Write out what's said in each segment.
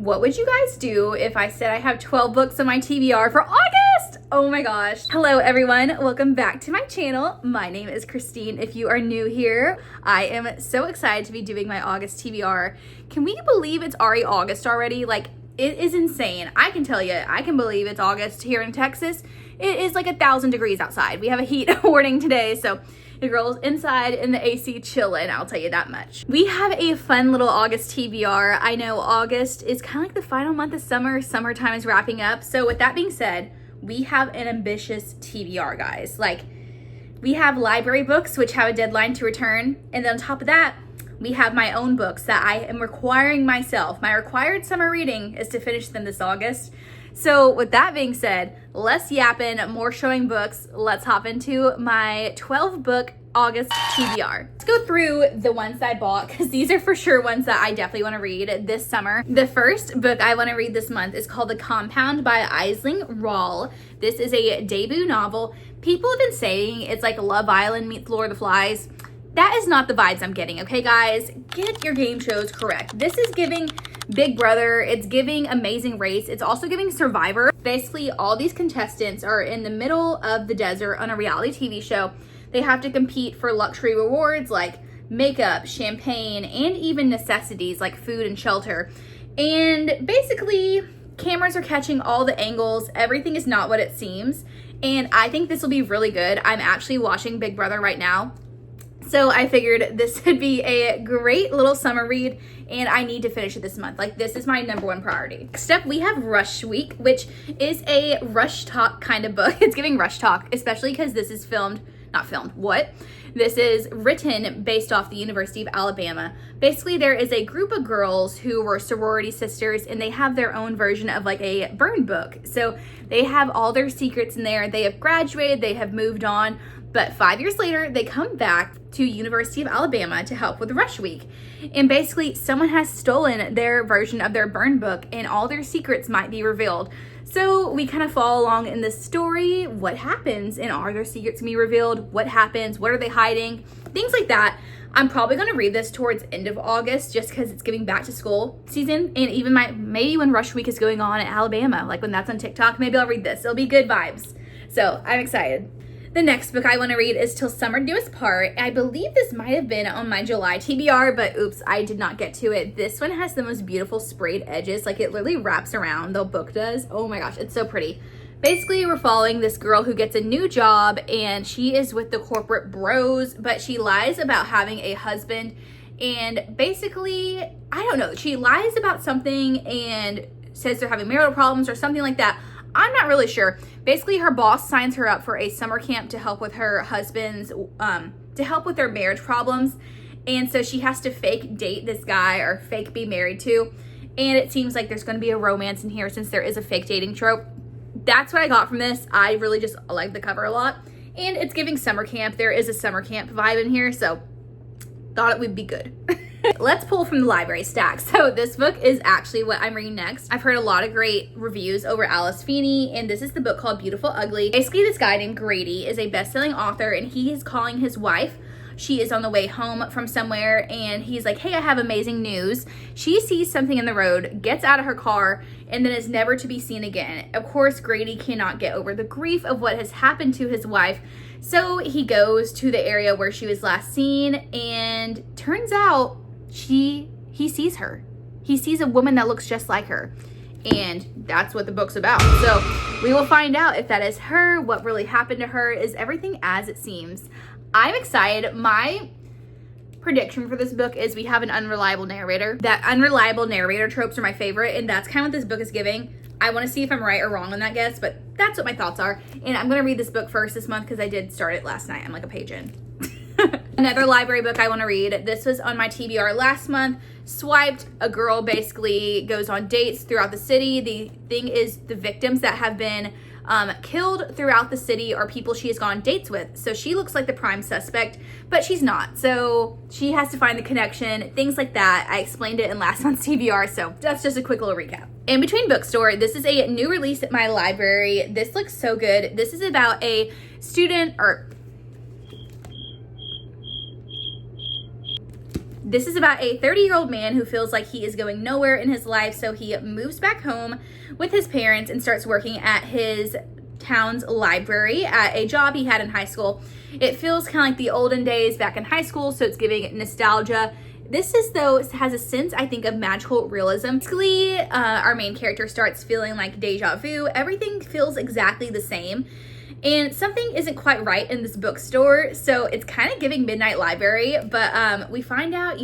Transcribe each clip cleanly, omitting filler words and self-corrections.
What would you guys do if I said I have 12 books on my TBR for August? Oh my gosh. Hello everyone, welcome back to my channel. My name is Christine. If you are new here, I am so excited to be doing my August TBR. Can we believe it's already August already? Like, it is insane. I can tell you, I can believe it's August here in Texas. It is like 1,000 degrees outside. We have a heat warning today, so the girl's inside in the AC chilling, I'll tell you that much. We have a fun little August TBR. I know August is kind of like the final month of summer. Summertime is wrapping up. So with that being said, we have an ambitious TBR, guys. Like, we have library books, which have a deadline to return. And then on top of that, we have my own books that I am requiring myself. My required summer reading is to finish them this August. So with that being said, less yapping, more showing books. Let's hop into my 12 book August TBR. Let's go through the ones that I bought because these are for sure ones that I definitely want to read this summer. The first book I want to read this month is called The Compound by Aisling Rahl. This is a debut novel. People have been saying it's like Love Island meets Lord of the Flies. That is not the vibes I'm getting, okay guys? Get your game shows correct. This is giving Big Brother, it's giving Amazing Race, it's also giving Survivor. Basically, all these contestants are in the middle of the desert on a reality TV show. They have to compete for luxury rewards like makeup, champagne, and even necessities like food and shelter. And basically, cameras are catching all the angles. Everything is not what it seems. And I think this will be really good. I'm actually watching Big Brother right now. So I figured this would be a great little summer read and I need to finish it this month. Like, this is my #1 priority. Next up, we have Rush Week, which is a Rush Talk kind of book. It's giving Rush Talk, especially because this is This is written based off the University of Alabama. Basically, there is a group of girls who were sorority sisters and they have their own version of like a burn book. So they have all their secrets in there. They have graduated, they have moved on. But 5 years later, they come back to University of Alabama to help with Rush Week. And basically, someone has stolen their version of their burn book and all their secrets might be revealed. So we kind of follow along in this story. What happens? And are their secrets gonna be revealed? What happens? What are they hiding? Things like that. I'm probably gonna read this towards end of August just because it's giving back to school season. And even maybe when Rush Week is going on in Alabama, like when that's on TikTok, maybe I'll read this. It'll be good vibes. So I'm excited. The next book I want to read is Till Summer Do Us Part. I believe this might have been on my July TBR, but oops, I did not get to it. This one has the most beautiful sprayed edges. Like, it literally wraps around, the book does. Oh my gosh, it's so pretty. Basically, we're following this girl who gets a new job and she is with the corporate bros, but she lies about having a husband. And basically, I don't know, she lies about something and says they're having marital problems or something like that. I'm not really sure. Basically, her boss signs her up for a summer camp to help with her husband's, to help with their marriage problems. And so she has to fake date this guy or fake be married to. And it seems like there's going to be a romance in here since there is a fake dating trope. That's what I got from this. I really just like the cover a lot. And it's giving summer camp. There is a summer camp vibe in here, so thought it would be good. Let's pull from the library stack. So this book is actually what I'm reading next. I've heard a lot of great reviews over Alice Feeney, and this is the book called Beautiful Ugly. Basically, this guy named Grady is a best-selling author, and he is calling his wife. She is on the way home from somewhere, and he's like, hey, I have amazing news. She sees something in the road, gets out of her car, and then is never to be seen again. Of course, Grady cannot get over the grief of what has happened to his wife, so he goes to the area where she was last seen, and turns out he sees her. He sees a woman that looks just like her. And that's what the book's about. So we will find out if that is her, what really happened to her. Is everything as it seems? I'm excited. My prediction for this book is we have an unreliable narrator. That unreliable narrator tropes are my favorite, and that's kind of what this book is giving. I want to see if I'm right or wrong on that guess, but that's what my thoughts are. And I'm going to read this book first this month because I did start it last night. I'm like a page in. Another library book I want to read. This was on my TBR last month. Swiped. A girl basically goes on dates throughout the city. The thing is, the victims that have been killed throughout the city are people she has gone on dates with. So she looks like the prime suspect, but she's not. So she has to find the connection, things like that. I explained it in last month's TBR, so that's just a quick little recap. In Between Bookstore, this is a new release at my library. This looks so good. This is about a student, or This is about a 30-year-old man who feels like he is going nowhere in his life, so he moves back home with his parents and starts working at his town's library at a job he had in high school. It feels kind of like the olden days back in high school, so it's giving nostalgia. This has a sense, I think, of magical realism. Basically, our main character starts feeling like deja vu. Everything feels exactly the same. And something isn't quite right in this bookstore, so it's kind of giving Midnight Library, but we find out,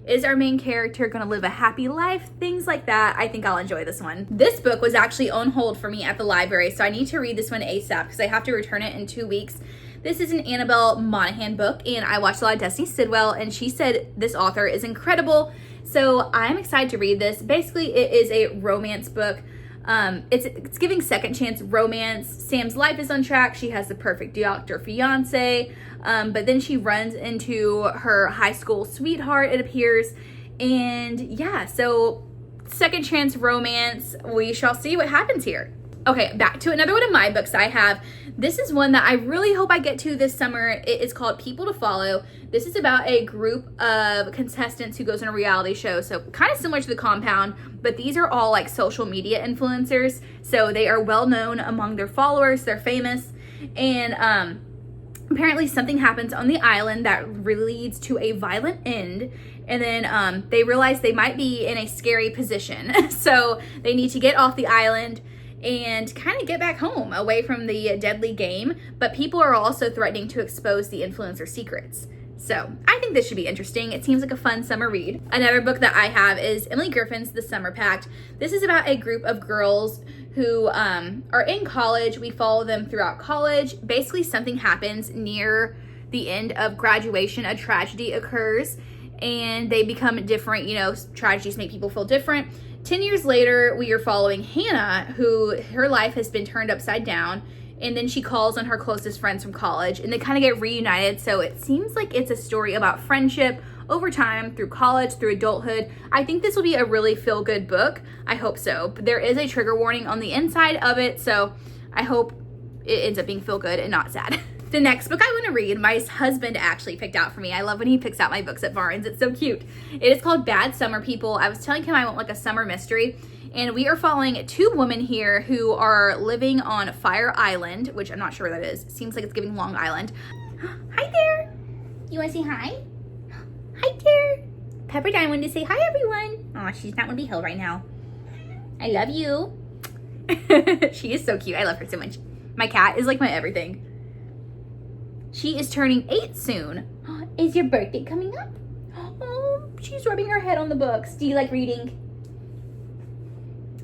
is our main character gonna live a happy life? Things like that. I think I'll enjoy this one. This book was actually on hold for me at the library, so I need to read this one ASAP because I have to return it in 2 weeks. This is an Annabelle Monaghan book, and I watched a lot of Destiny Sidwell, and she said this author is incredible, so I'm excited to read this. Basically, it is a romance book. It's giving second chance romance. Sam's life is on track. She has the perfect doctor fiance, but then she runs into her high school sweetheart, it appears. And yeah, so second chance romance. We shall see what happens here. Okay, back to another one of my books I have. This is one that I really hope I get to this summer. It is called People to Follow. This is about a group of contestants who goes on a reality show. So kind of similar to The Compound, but these are all like social media influencers. So they are well known among their followers. They're famous. And apparently something happens on the island that leads to a violent end. And then they realize they might be in a scary position. So they need to get off the island and kind of get back home away from the deadly game, but people are also threatening to expose the influencer secrets. So I think this should be interesting. It seems like a fun summer read. Another book that I have is Emily Griffin's The Summer Pact. This is about a group of girls who are in college. We follow them throughout college. Basically, something happens near the end of graduation. A tragedy occurs and they become different. Tragedies make people feel different. 10 years later, we are following Hannah, who her life has been turned upside down, and then she calls on her closest friends from college, and they kind of get reunited. So it seems like it's a story about friendship over time, through college, through adulthood. I think this will be a really feel-good book. I hope so. But there is a trigger warning on the inside of it, so I hope it ends up being feel-good and not sad. The next book I want to read, my husband actually picked out for me. I love when he picks out my books at Barnes. It's so cute. It is called Bad Summer People. I was telling him I want like a summer mystery, and we are following two women here who are living on Fire Island, which I'm not sure where that is. It seems like it's giving Long Island. Hi there. You want to say hi? Hi there. Pepperdine wanted to say hi, everyone. Aw, she's not going to be held right now. I love you. She is so cute. I love her so much. My cat is like my everything. She is turning 8 soon. Is your birthday coming up? Oh, she's rubbing her head on the books. Do you like reading?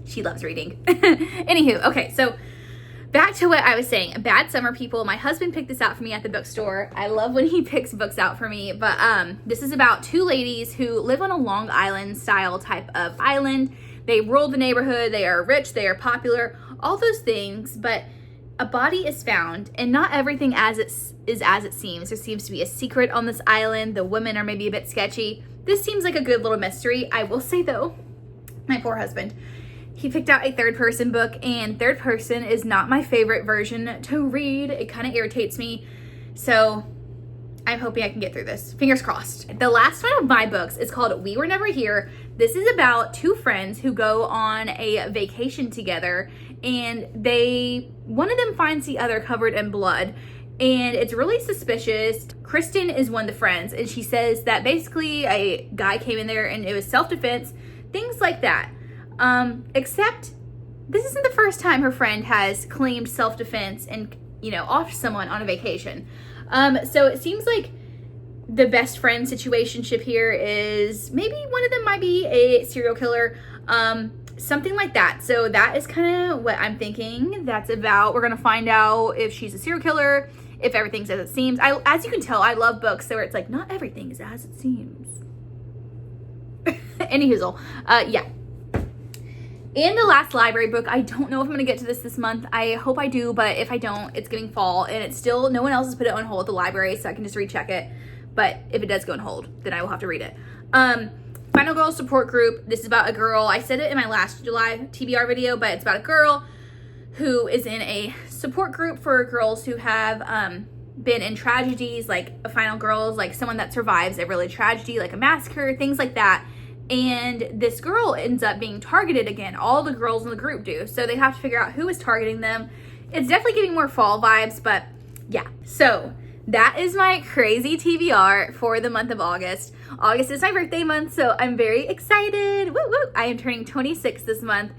She loves reading. Anywho, okay, so back to what I was saying. Bad Summer People. My husband picked this out for me at the bookstore. I love when he picks books out for me. But this is about two ladies who live on a Long Island style type of island. They rule the neighborhood. They are rich. They are popular. All those things. But a body is found, and not everything is as it seems. There seems to be a secret on this island. The women are maybe a bit sketchy. This seems like a good little mystery. I will say though, my poor husband, he picked out a third person book, and third person is not my favorite version to read. It kind of irritates me. So I'm hoping I can get through this. Fingers crossed. The last one of my books is called We Were Never Here. This is about two friends who go on a vacation together, and one of them finds the other covered in blood, and it's really suspicious. Kristen is one of the friends, and she says that basically a guy came in there and it was self-defense, things like that. Except this isn't the first time her friend has claimed self-defense and, offed someone on a vacation. So it seems like the best friend situationship here is maybe one of them might be a serial killer, something like that. So that is kind of what I'm thinking that's about. We're going to find out if she's a serial killer, if everything's as it seems. As you can tell, I love books where it's like, not everything is as it seems. Anyhoozle, yeah. And the last library book, I don't know if I'm going to get to this month. I hope I do, but if I don't, it's getting fall, and it's still, no one else has put it on hold at the library, so I can just recheck it. But if it does go on hold, then I will have to read it. Final Girl Support Group. This is about a girl. I said it in my last July TBR video, but it's about a girl who is in a support group for girls who have been in tragedies, like Final Girls, like someone that survives a really tragedy, like a massacre, things like that. And this girl ends up being targeted again. All the girls in the group do. So they have to figure out who is targeting them. It's definitely giving more fall vibes, but yeah. So that is my crazy TBR for the month of August. August is my birthday month, so I'm very excited. Woo woo! I am turning 26 this month.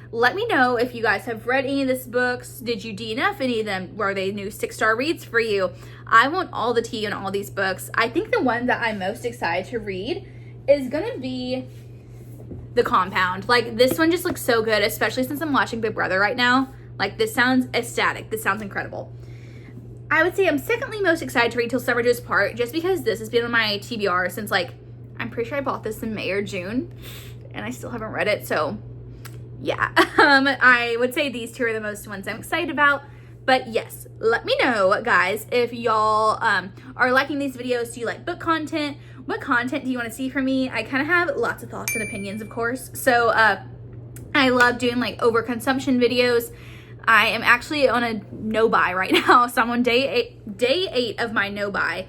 Let me know if you guys have read any of these books. Did you DNF any of them? Were they new 6-star reads for you? I want all the tea on all these books. I think the one that I'm most excited to read is gonna be The Compound. Like, this one just looks so good, especially since I'm watching Big Brother right now. Like, this sounds ecstatic. This sounds incredible. I would say I'm secondly most excited to read Till Summer Do Us Part, just because this has been on my TBR since, like, I'm pretty sure I bought this in May or June, and I still haven't read it, so yeah. I would say these two are the most ones I'm excited about. But yes, let me know, guys, if y'all are liking these videos. Do you like book content? What content do you want to see from me? I kind of have lots of thoughts and opinions, of course. So I love doing like overconsumption videos. I am actually on a no-buy right now. So I'm on day eight of my no-buy.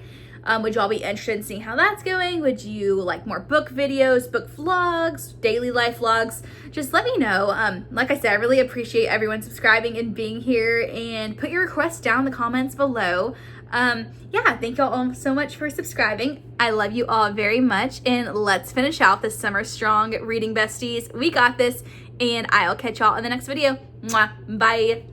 Would y'all be interested in seeing how that's going? Would you like more book videos, book vlogs, daily life vlogs? Just let me know. Like I said, I really appreciate everyone subscribing and being here, and put your requests down in the comments below. Yeah, thank y'all all so much for subscribing. I love you all very much, and let's finish out this summer strong, reading besties. We got this, and I'll catch y'all in the next video. Mwah. Bye.